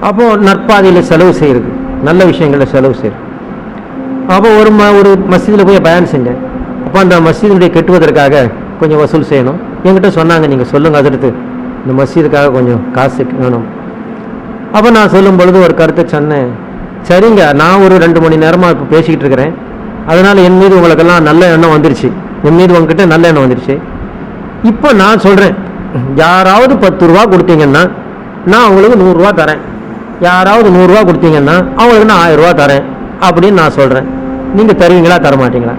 அப்போது நற்பாதையில் செலவு செய்கிறது, நல்ல விஷயங்களில் செலவு செய்கிறது. அப்போ ஒரு மஸ்ஜிதில் போய் பயன் செஞ்சேன். அப்போ அந்த மஸ்ஜிதுடைய கெட்டுவதற்காக கொஞ்சம் வசூல் செய்யணும். என்கிட்ட சொன்னாங்க, நீங்கள் சொல்லுங்கள் அதற்கு இந்த மஸ்ஜிதுக்காக கொஞ்சம் காசு வேணும். அப்போ நான் சொல்லும் பொழுது ஒரு கருத்தை சொன்னேன், சரிங்க நான் ஒரு 2 மணி நேரமாக இப்போ பேசிக்கிட்டு இருக்கிறேன், அதனால் என் மீது உங்களுக்கெல்லாம் நல்ல எண்ணம் வந்துருச்சு, என் மீது உங்ககிட்ட நல்ல எண்ணம் வந்துருச்சு. இப்போ நான் சொல்கிறேன், யாராவது 10 ரூபா கொடுத்தீங்கன்னா நான் அவங்களுக்கு 100 ரூபா தரேன், யாராவது 100 ரூபா கொடுத்தீங்கன்னா அவங்களுக்கு நான் 1000 ரூபா தரேன் அப்படின்னு நான் சொல்கிறேன். நீங்கள் தருவீங்களா தர மாட்டீங்களா?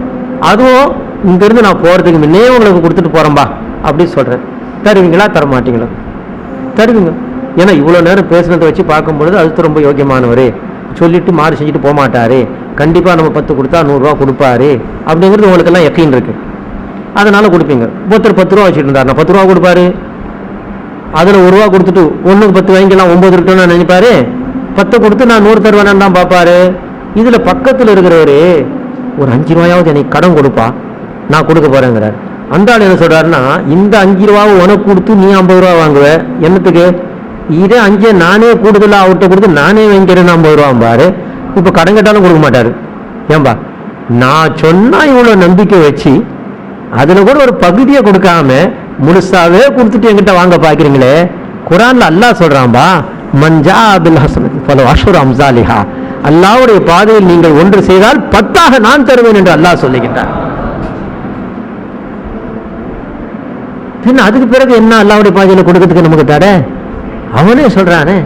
அதுவும் இங்கேருந்து நான் போகிறதுக்கு முன்னே உங்களுக்கு கொடுத்துட்டு போகிறேன்பா அப்படின்னு சொல்கிறேன். தருவீங்களா தர மாட்டீங்களா? தருவீங்க. ஏன்னா இவ்வளோ நேரம் பேசுனதை வச்சு பார்க்கும்பொழுது அது ரொம்ப யோக்கியமானவர், சொல்லிட்டு மாறு செஞ்சுட்டு போக மாட்டார், கண்டிப்பாக நம்ம 10 கொடுத்தா 100 ரூபா கொடுப்பாரு அப்படிங்கிறது உங்களுக்கெல்லாம் யக்கீன் இருக்குது, அதனால் கொடுப்பீங்க. ஒருத்தர் 10 ரூபா வச்சுட்டு இருந்தார், நான் 10 ரூபா கொடுப்பாரு, அதில் 1 ரூபா கொடுத்துட்டு 1க்கு 10 வாங்கிக்கலாம் 9 இருக்குன்னு நினைப்பாரு, 10 கொடுத்து நான் 100 தருவேன்னு தான் பார்ப்பாரு. இதில் பக்கத்தில் இருக்கிறவரு ஒரு 5 ரூபாயாவது எனக்கு கடன் கொடுப்பா, நான் கொடுக்க போகிறேங்கிறார். அந்த ஆள் என்ன சொல்கிறாருன்னா, இந்த 5 ரூபாவை உனக்கு கொடுத்து நீ 50 ரூபா வாங்குவேன், என்னத்துக்கு? இதே 5 நானே கூடுதலாக அவர்கிட்ட கொடுத்து நானே வாங்கிக்கிறேன்னு 50 ரூபாம்பாரு. இப்போ கடன் கேட்டாலும் கொடுக்க மாட்டார். ஏன்பா நான் சொன்னால் இவ்வளோ நம்பிக்கை வச்சு அதில் கூட ஒரு பகுதியை கொடுக்காம முழுசாவே கொடுத்துட்டு என்கிட்ட வாங்க பார்க்குறீங்களே. குரான்ல அல்லாஹ் சொல்கிறான்பா, மஞ்சா அபில் ஹசன் பல அஷுர் அம்சாலிஹா, அல்லாஹ்வுடைய பாதையில் நீங்கள் ஒன்று செய்தால் 10ஆக நான் தருவேன் என்று அல்லாஹ் சொல்லுகின்றார். பின் அதுக்கு பிறகு என்ன அல்லாஹ்வுடைய பாதையில் கொடுக்கறதுக்கு நமக்கு தர? அவனே சொல்றானே.